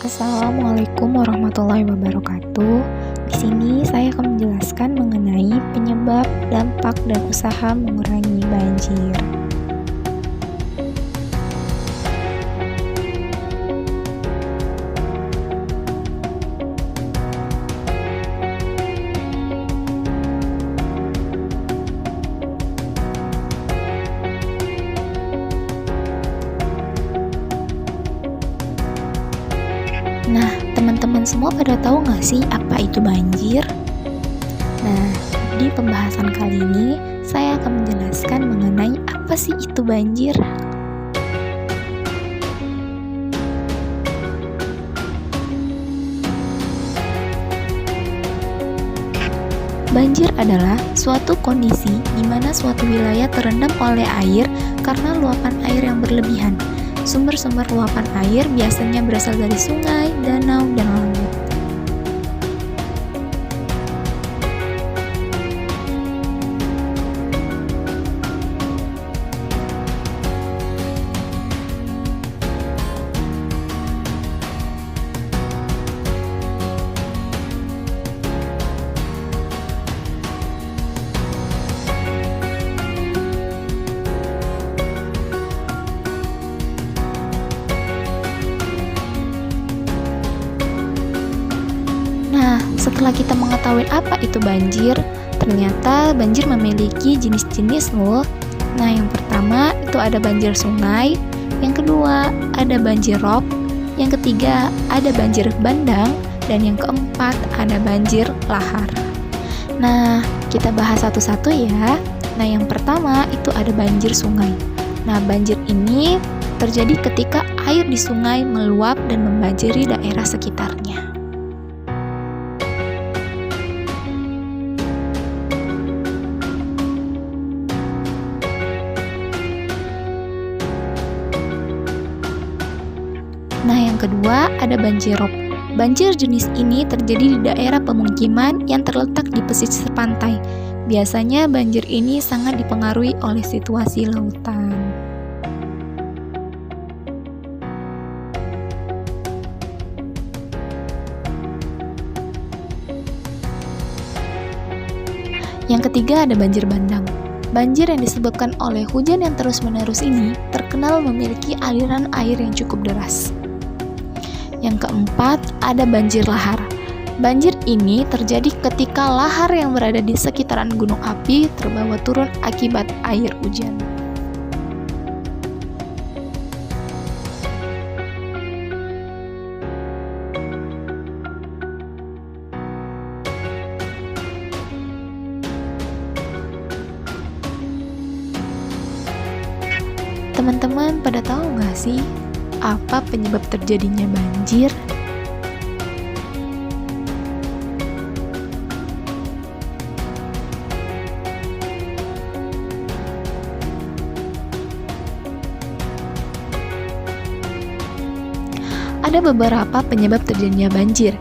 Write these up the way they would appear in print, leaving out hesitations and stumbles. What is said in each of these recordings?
Assalamualaikum warahmatullahi wabarakatuh. Di sini saya akan menjelaskan mengenai penyebab, dampak, dan usaha mengurangi banjir. Nah, teman-teman semua pada tahu nggak sih apa itu banjir? Nah, di pembahasan kali ini saya akan menjelaskan mengenai apa sih itu banjir. Banjir adalah suatu kondisi di mana suatu wilayah terendam oleh air karena luapan air yang berlebihan. Sumber-sumber luapan air biasanya berasal dari sungai, danau, dan laut. Nah, setelah kita mengetahui apa itu banjir, ternyata banjir memiliki jenis-jenis loh. Nah, yang pertama itu ada banjir sungai, yang kedua ada banjir rob, yang ketiga ada banjir bandang, dan yang keempat ada banjir lahar. Nah, kita bahas satu-satu ya. Nah, yang pertama itu ada banjir sungai. Nah, banjir ini terjadi ketika air di sungai meluap dan membanjiri daerah sekitarnya. Nah, yang kedua ada banjir rob. Banjir jenis ini terjadi di daerah pemukiman yang terletak di pesisir pantai. Biasanya banjir ini sangat dipengaruhi oleh situasi lautan. Yang ketiga ada banjir bandang. Banjir yang disebabkan oleh hujan yang terus-menerus ini terkenal memiliki aliran air yang cukup deras. Yang keempat, ada banjir lahar. Banjir ini terjadi ketika lahar yang berada di sekitaran gunung api terbawa turun akibat air hujan. Teman-teman pada tahu nggak sih apa penyebab terjadinya banjir? Ada beberapa penyebab terjadinya banjir.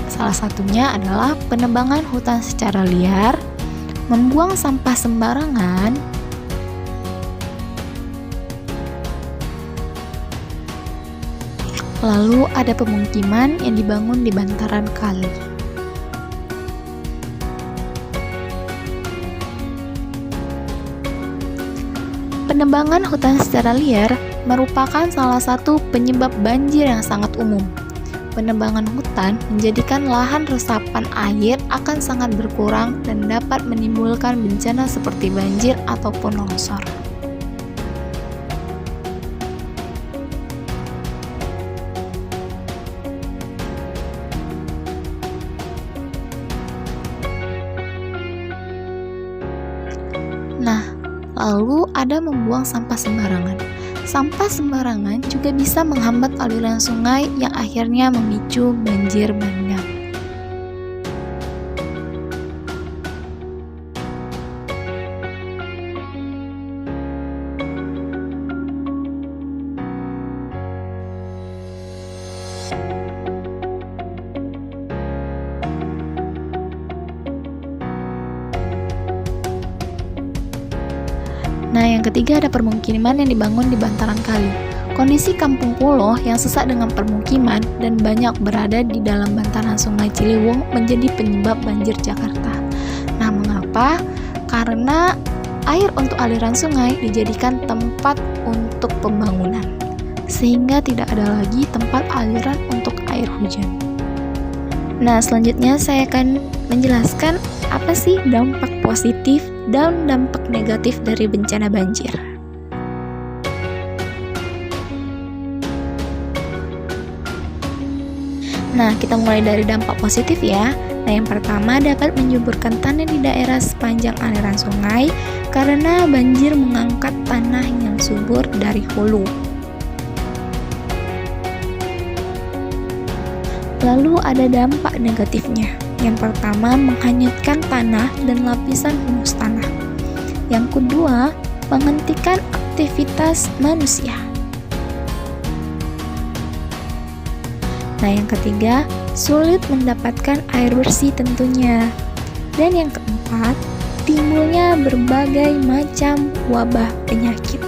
Salah satunya adalah penebangan hutan secara liar, membuang sampah sembarangan, lalu ada pemukiman yang dibangun di bantaran kali. Penebangan hutan secara liar merupakan salah satu penyebab banjir yang sangat umum. Penebangan hutan menjadikan lahan resapan air akan sangat berkurang dan dapat menimbulkan bencana seperti banjir ataupun longsor. Nah, lalu ada membuang sampah sembarangan. Sampah sembarangan juga bisa menghambat aliran sungai yang akhirnya memicu banjir bandang. Nah, yang ketiga ada permukiman yang dibangun di bantaran kali. Kondisi kampung pulau yang sesak dengan permukiman dan banyak berada di dalam bantaran Sungai Ciliwung menjadi penyebab banjir Jakarta. Nah, mengapa? Karena air untuk aliran sungai dijadikan tempat untuk pembangunan, sehingga tidak ada lagi tempat aliran untuk air hujan. Nah, selanjutnya saya akan menjelaskan apa sih dampak positif dan dampak negatif dari bencana banjir. Nah, kita mulai dari dampak positif ya. Nah, yang pertama dapat menyuburkan tanah di daerah sepanjang aliran sungai karena banjir mengangkat tanah yang subur dari hulu. Lalu ada dampak negatifnya. Yang pertama, menghanyutkan tanah dan lapisan humus tanah. Yang kedua, menghentikan aktivitas manusia. Nah, yang ketiga, sulit mendapatkan air bersih tentunya. Dan yang keempat, timbulnya berbagai macam wabah penyakit.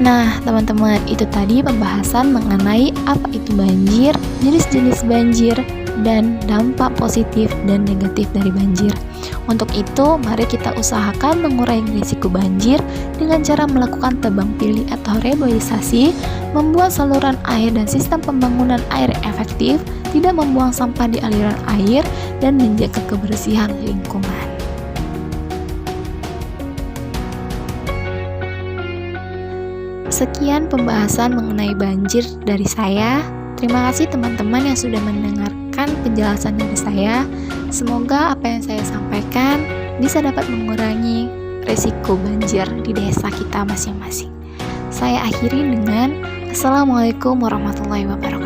Nah, teman-teman, itu tadi pembahasan mengenai apa itu banjir, jenis-jenis banjir, dan dampak positif dan negatif dari banjir. Untuk itu, mari kita usahakan mengurangi risiko banjir dengan cara melakukan tebang pilih atau reboisasi, membuat saluran air dan sistem pembangunan air efektif, tidak membuang sampah di aliran air, dan menjaga kebersihan lingkungan. Sekian pembahasan mengenai banjir dari saya. Terima kasih teman-teman yang sudah mendengarkan penjelasan dari saya. Semoga apa yang saya sampaikan bisa dapat mengurangi risiko banjir di desa kita masing-masing. Saya akhiri dengan Assalamualaikum warahmatullahi wabarakatuh.